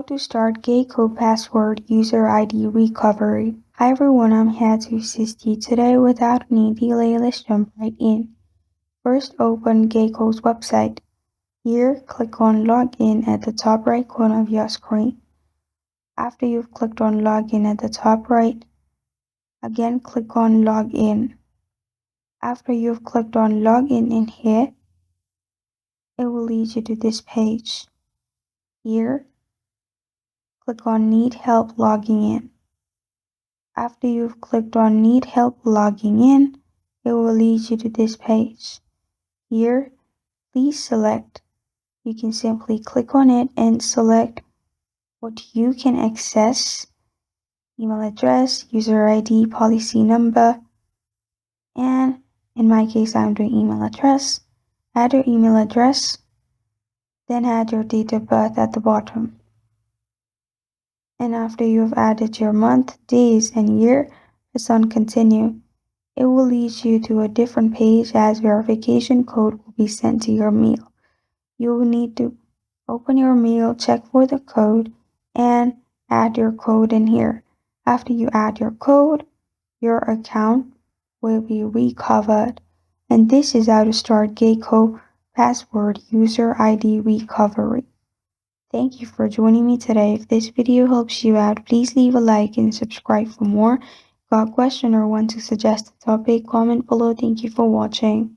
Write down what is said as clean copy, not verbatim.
to start GEICO Password User ID recovery. Hi everyone, I'm here to assist you today. Without any delay, let's jump right in. First, open GEICO's website. Here, click on Login at the top right corner of your screen. After you've clicked on Login at the top right, again click on Login. After you've clicked on Login in here, it will lead you to this page. Here, click on Need Help Logging In. After you've clicked on Need Help Logging In, it will lead you to this page. Here, please select. You can simply click on it and select what you can access: email address, user ID, policy number, and in my case, I'm doing email address. Add your email address, then add your date of birth at the bottom. And after you've added your month, days, and year, press on Continue. It will lead you to a different page as verification code will be sent to your mail. You will need to open your mail, check for the code, and add your code in here. After you add your code, your account will be recovered. And this is how to start GEICO Password User ID recovery. Thank you for joining me today. If this video helps you out, please leave a like and subscribe for more. Got a question or want to suggest a topic? Comment below. Thank you for watching.